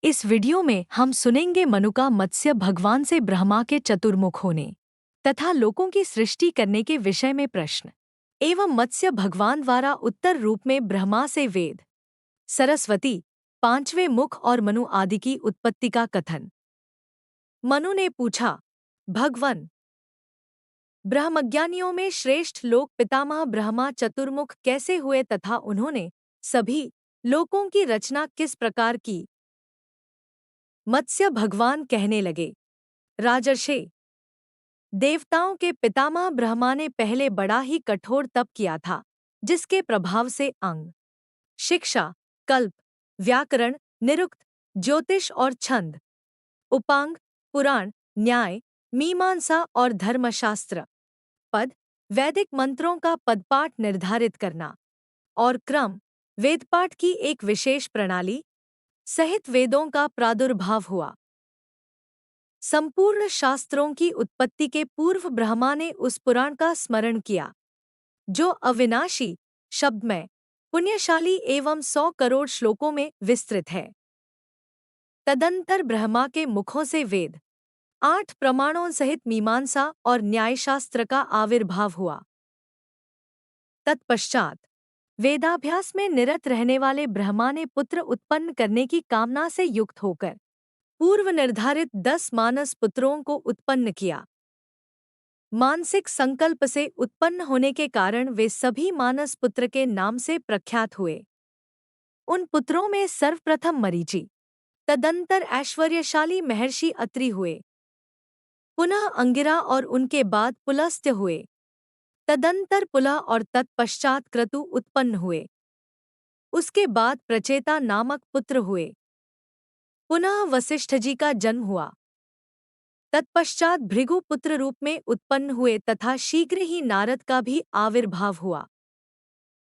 इस वीडियो में हम सुनेंगे मनु का मत्स्य भगवान से ब्रह्मा के चतुर्मुख होने तथा लोकों की सृष्टि करने के विषय में प्रश्न एवं मत्स्य भगवान द्वारा उत्तर रूप में ब्रह्मा से वेद, सरस्वती, पांचवें मुख और मनु आदि की उत्पत्ति का कथन। मनु ने पूछा, भगवन, ब्रह्मज्ञानियों में श्रेष्ठ लोक पितामह ब्रह्मा चतुर्मुख कैसे हुए तथा उन्होंने सभी लोकों की रचना किस प्रकार की? मत्स्य भगवान कहने लगे, राजर्षे, देवताओं के पितामह ब्रह्मा ने पहले बड़ा ही कठोर तप किया था, जिसके प्रभाव से अंग, शिक्षा, कल्प, व्याकरण, निरुक्त, ज्योतिष और छंद, उपांग, पुराण, न्याय, मीमांसा और धर्मशास्त्र, पद, वैदिक मंत्रों का पदपाठ निर्धारित करना और क्रम, वेदपाठ की एक विशेष प्रणाली सहित वेदों का प्रादुर्भाव हुआ। संपूर्ण शास्त्रों की उत्पत्ति के पूर्व ब्रह्मा ने उस पुराण का स्मरण किया जो अविनाशी, शब्दमय, पुण्यशाली एवं 100 करोड़ श्लोकों में विस्तृत है। तदंतर ब्रह्मा के मुखों से वेद, 8 प्रमाणों सहित मीमांसा और न्यायशास्त्र का आविर्भाव हुआ। तत्पश्चात वेदाभ्यास में निरत रहने वाले ब्रह्मा ने पुत्र उत्पन्न करने की कामना से युक्त होकर पूर्व निर्धारित 10 मानस पुत्रों को उत्पन्न किया। मानसिक संकल्प से उत्पन्न होने के कारण वे सभी मानस पुत्र के नाम से प्रख्यात हुए। उन पुत्रों में सर्वप्रथम मरीचि, तदंतर ऐश्वर्यशाली महर्षि अत्रि हुए, पुनः अंगिरा और उनके बाद पुलस्त्य हुए, तदंतर पुलह और तत्पश्चात क्रतु उत्पन्न हुए। उसके बाद प्रचेता नामक पुत्र हुए। पुनः वसिष्ठ जी का जन्म हुआ। तत्पश्चात भृगु पुत्र रूप में उत्पन्न हुए तथा शीघ्र ही नारद का भी आविर्भाव हुआ।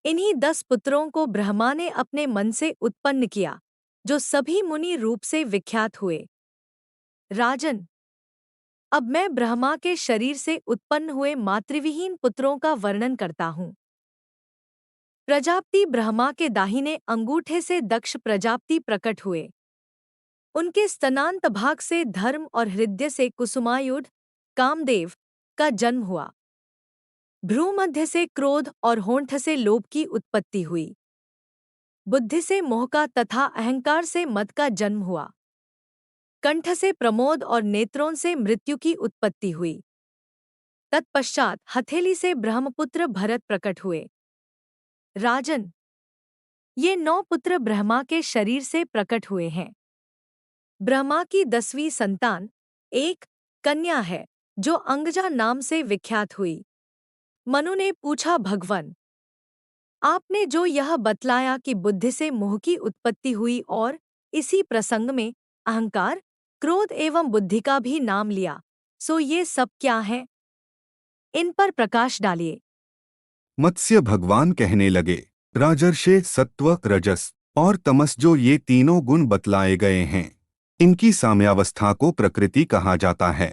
इन्हीं 10 पुत्रों को ब्रह्मा ने अपने मन से उत्पन्न किया, जो सभी मुनि रूप से विख्यात हुए। राजन, अब मैं ब्रह्मा के शरीर से उत्पन्न हुए मातृविहीन पुत्रों का वर्णन करता हूँ। प्रजापति ब्रह्मा के दाहिने अंगूठे से दक्ष प्रजापति प्रकट हुए। उनके स्तनांत भाग से धर्म और हृदय से कुसुमायुध, कामदेव का जन्म हुआ। भ्रूमध्य से क्रोध और होंठ से लोभ की उत्पत्ति हुई। बुद्धि से मोह का तथा अहंकार से मद का जन्म हुआ। कंठ से प्रमोद और नेत्रों से मृत्यु की उत्पत्ति हुई। तत्पश्चात हथेली से ब्रह्मपुत्र भरत प्रकट हुए। राजन, ये 9 पुत्र ब्रह्मा के शरीर से प्रकट हुए हैं। ब्रह्मा की 10वीं संतान एक कन्या है, जो अंगजा नाम से विख्यात हुई। मनु ने पूछा, भगवन, आपने जो यह बतलाया कि बुद्धि से मोह की उत्पत्ति हुई और इसी प्रसंग में अहंकार, क्रोध एवं बुद्धि का भी नाम लिया, सो ये सब क्या है? इन पर प्रकाश डालिए। मत्स्य भगवान कहने लगे, राजर्षे, सत्व, रजस और तमस जो ये तीनों गुण बतलाए गए हैं, इनकी साम्यावस्था को प्रकृति कहा जाता है।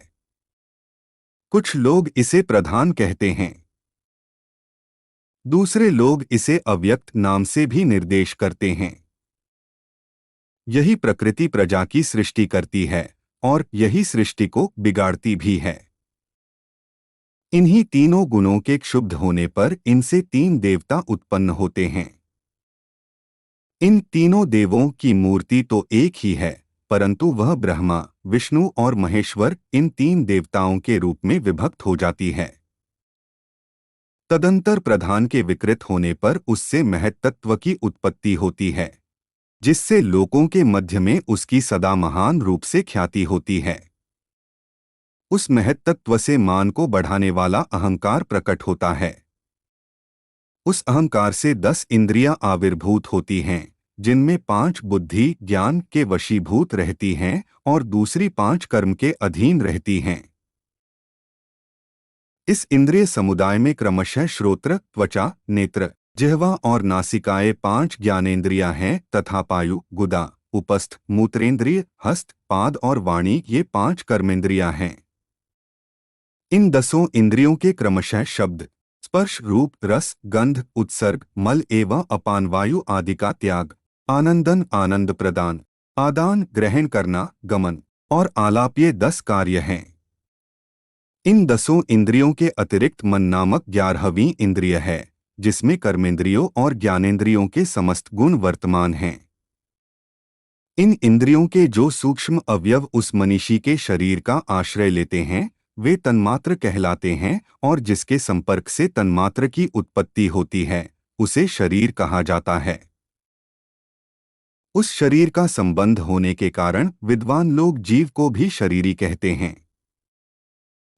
कुछ लोग इसे प्रधान कहते हैं, दूसरे लोग इसे अव्यक्त नाम से भी निर्देश करते हैं। यही प्रकृति प्रजा की सृष्टि करती है और यही सृष्टि को बिगाड़ती भी है। इन्हीं तीनों गुणों के क्षुब्ध होने पर इनसे 3 देवता उत्पन्न होते हैं। इन तीनों देवों की मूर्ति तो एक ही है, परंतु वह ब्रह्मा, विष्णु और महेश्वर इन 3 देवताओं के रूप में विभक्त हो जाती है। तदंतर प्रधान के विकृत होने पर उससे महत्तत्व की उत्पत्ति होती है, जिससे लोकों के मध्य में उसकी सदा महान रूप से ख्याति होती है। उस महत्तत्व से मान को बढ़ाने वाला अहंकार प्रकट होता है। उस अहंकार से 10 इंद्रियां आविर्भूत होती हैं, जिनमें 5 बुद्धि ज्ञान के वशीभूत रहती हैं और दूसरी 5 कर्म के अधीन रहती हैं। इस इंद्रिय समुदाय में क्रमशः श्रोत्र, त्वचा, नेत्र, जिह्वा और नासिकाएं 5 ज्ञानेंद्रियां हैं तथा पायु, गुदा, उपस्थ, मूत्रेंद्रिय, हस्त, पाद और वाणी ये 5 कर्मेंद्रियां हैं। इन 10 इंद्रियों के क्रमशः शब्द, स्पर्श, रूप, रस, गंध, उत्सर्ग, मल एवं अपान वायु आदि का त्याग, आनंदन, आनंद प्रदान, आदान ग्रहण करना, गमन और आलाप ये 10 कार्य हैं। इन 10 इंद्रियों के अतिरिक्त मन नामक 11वीं इंद्रिय है, जिसमें कर्मेंद्रियों और ज्ञानेंद्रियों के समस्त गुण वर्तमान हैं। इन इंद्रियों के जो सूक्ष्म अवयव उस मनीषी के शरीर का आश्रय लेते हैं, वे तन्मात्र कहलाते हैं, और जिसके संपर्क से तन्मात्र की उत्पत्ति होती है, उसे शरीर कहा जाता है। उस शरीर का संबंध होने के कारण विद्वान लोग जीव को भी शरीरी कहते हैं।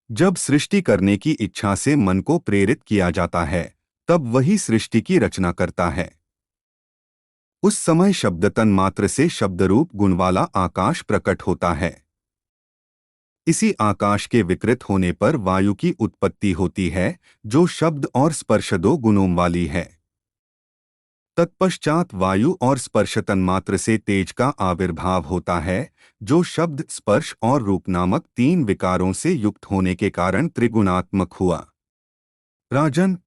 जब सृष्टि करने की इच्छा से मन को प्रेरित किया जाता है, तब वही सृष्टि की रचना करता है। उस समय शब्द तन्मात्र से शब्दरूप गुणवाला आकाश प्रकट होता है। इसी आकाश के विकृत होने पर वायु की उत्पत्ति होती है, जो शब्द और स्पर्श 2 गुणों वाली है। तत्पश्चात वायु और स्पर्श तन्मात्र से तेज का आविर्भाव होता है, जो शब्द, स्पर्श और रूप नामक 3 विकारों से युक्त होने के कारण त्रिगुणात्मक हुआ। राजन,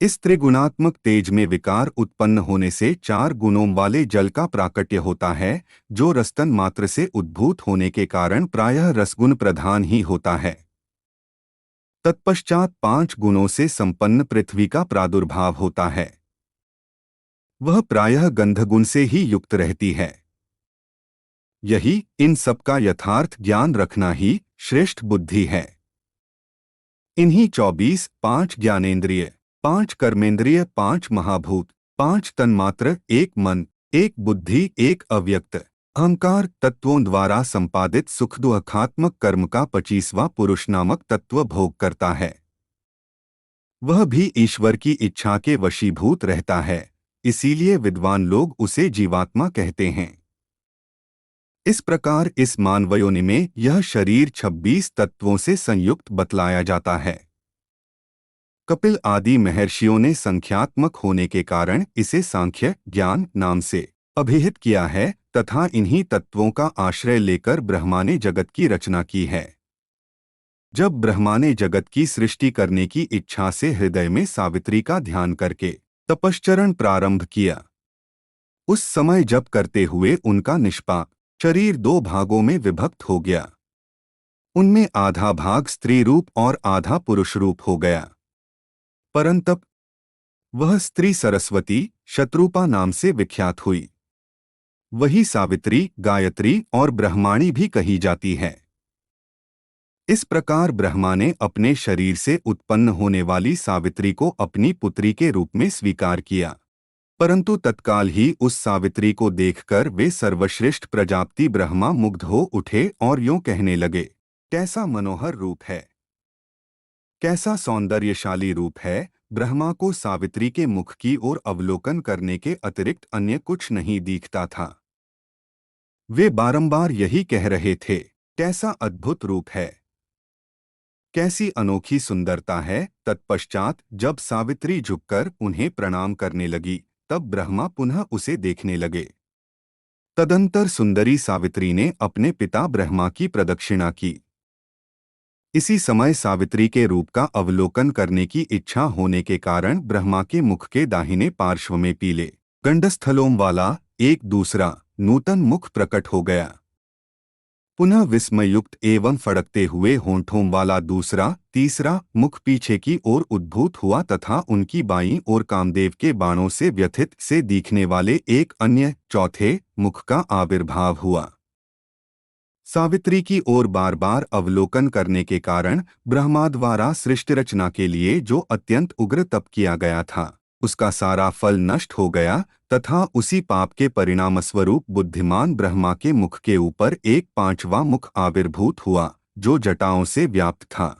इस त्रिगुणात्मक तेज में विकार उत्पन्न होने से 4 गुणों वाले जल का प्राकट्य होता है, जो रसतन मात्र से उद्भूत होने के कारण प्रायः रसगुण प्रधान ही होता है। तत्पश्चात 5 गुणों से संपन्न पृथ्वी का प्रादुर्भाव होता है। वह प्रायः गंधगुण से ही युक्त रहती है। यही इन सबका यथार्थ ज्ञान रखना ही श्रेष्ठ बुद्धि है। इन्हीं 24 5 ज्ञानेंद्रिय, 5 कर्मेंद्रिय, 5 महाभूत, 5 तन्मात्र, 1 मन, 1 बुद्धि, 1 अव्यक्त अहंकार तत्वों द्वारा संपादित सुख दुखात्मक कर्म का 25वां पुरुष नामक तत्व भोग करता है। वह भी ईश्वर की इच्छा के वशीभूत रहता है, इसीलिए विद्वान लोग उसे जीवात्मा कहते हैं। इस प्रकार इस मानवयोनि में यह शरीर 26 तत्वों से संयुक्त बतलाया जाता है। कपिल आदि महर्षियों ने संख्यात्मक होने के कारण इसे सांख्य ज्ञान नाम से अभिहित किया है, तथा इन्हीं तत्वों का आश्रय लेकर ब्रह्मा ने जगत की रचना की है। जब ब्रह्मा ने जगत की सृष्टि करने की इच्छा से हृदय में सावित्री का ध्यान करके तपश्चरण प्रारंभ किया, उस समय जप करते हुए उनका निष्पाप शरीर 2 भागों में विभक्त हो गया। उनमें आधा भाग स्त्री रूप और आधा पुरुष रूप हो गया। परंतप वह स्त्री सरस्वती शत्रुपा नाम से विख्यात हुई। वही सावित्री, गायत्री और ब्रह्माणी भी कही जाती है। इस प्रकार ब्रह्मा ने अपने शरीर से उत्पन्न होने वाली सावित्री को अपनी पुत्री के रूप में स्वीकार किया, परंतु तत्काल ही उस सावित्री को देखकर वे सर्वश्रेष्ठ प्रजापति ब्रह्मा मुग्ध हो उठे और यूं कहने लगे, कैसा मनोहर रूप है, कैसा सौंदर्यशाली रूप है। ब्रह्मा को सावित्री के मुख की ओर अवलोकन करने के अतिरिक्त अन्य कुछ नहीं दिखता था। वे बारंबार यही कह रहे थे, कैसा अद्भुत रूप है, कैसी अनोखी सुंदरता है। तत्पश्चात जब सावित्री झुककर उन्हें प्रणाम करने लगी, तब ब्रह्मा पुनः उसे देखने लगे। तदंतर सुंदरी सावित्री ने अपने पिता ब्रह्मा की प्रदक्षिणा की। इसी समय सावित्री के रूप का अवलोकन करने की इच्छा होने के कारण ब्रह्मा के मुख के दाहिने पार्श्व में पीले गंडस्थलों वाला एक दूसरा नूतन मुख प्रकट हो गया। पुनः विस्मयुक्त एवं फड़कते हुए होंठों वाला दूसरा तीसरा मुख पीछे की ओर उद्भूत हुआ तथा उनकी बाईं ओर कामदेव के बाणों से व्यथित से दिखने वाले एक अन्य चौथे मुख का आविर्भाव हुआ। सावित्री की ओर बार बार अवलोकन करने के कारण ब्रह्मा द्वारा सृष्टि रचना के लिए जो अत्यंत उग्र तप किया गया था, उसका सारा फल नष्ट हो गया तथा उसी पाप के परिणामस्वरूप बुद्धिमान ब्रह्मा के मुख के ऊपर एक 5वां मुख आविर्भूत हुआ, जो जटाओं से व्याप्त था।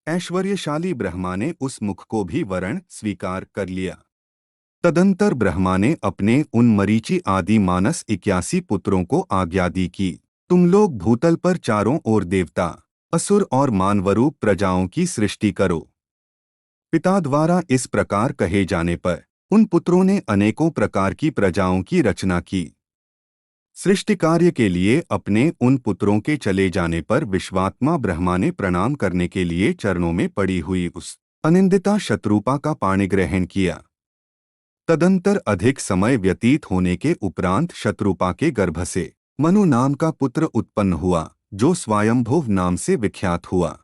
ऐश्वर्यशाली ब्रह्मा ने उस मुख को भी वरण स्वीकार कर लिया। तदंतर ब्रह्मा ने अपने उन मरीचि आदि मानस 81 पुत्रों को आज्ञा दी कि तुम लोग भूतल पर चारों ओर देवता, असुर और मानवरूप प्रजाओं की सृष्टि करो। पिता द्वारा इस प्रकार कहे जाने पर उन पुत्रों ने अनेकों प्रकार की प्रजाओं की रचना की। सृष्टि कार्य के लिए अपने उन पुत्रों के चले जाने पर विश्वात्मा ब्रह्मा ने प्रणाम करने के लिए चरणों में पड़ी हुई उस अनिंदिता शत्रुपा का पाणिग्रहण किया। तदंतर अधिक समय व्यतीत होने के उपरांत शत्रुपा के गर्भ से मनु नाम का पुत्र उत्पन्न हुआ, जो स्वयंभुव नाम से विख्यात हुआ।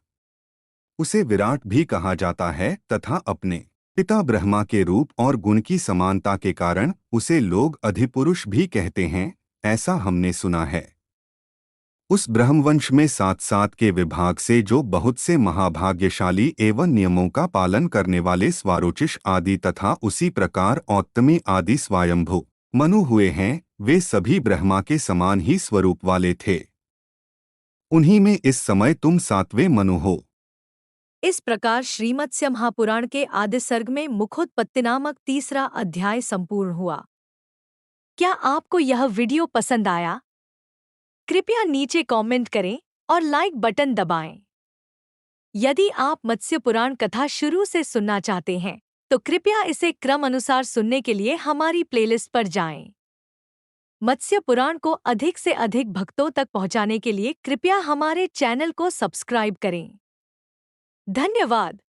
उसे विराट भी कहा जाता है तथा अपने पिता ब्रह्मा के रूप और गुण की समानता के कारण उसे लोग अधिपुरुष भी कहते हैं, ऐसा हमने सुना है। उस ब्रह्मवंश में सात सात के विभाग से जो बहुत से महाभाग्यशाली एवं नियमों का पालन करने वाले स्वारोचिष आदि तथा उसी प्रकार औत्तमी आदि स्वयंभु मनु हुए हैं, वे सभी ब्रह्मा के समान ही स्वरूप वाले थे। उन्हीं में इस समय तुम सातवें मनु हो। इस प्रकार श्रीमत्स्य महापुराण के आदि सर्ग में मुखोत्पत्ति नामक तीसरा अध्याय संपूर्ण हुआ। क्या आपको यह वीडियो पसंद आया? कृपया नीचे कमेंट करें और लाइक बटन दबाएं। यदि आप मत्स्य पुराण कथा शुरू से सुनना चाहते हैं, तो कृपया इसे क्रम अनुसार सुनने के लिए हमारी प्लेलिस्ट पर जाएं। मत्स्य पुराण को अधिक से अधिक भक्तों तक पहुंचाने के लिए कृपया हमारे चैनल को सब्सक्राइब करें। धन्यवाद।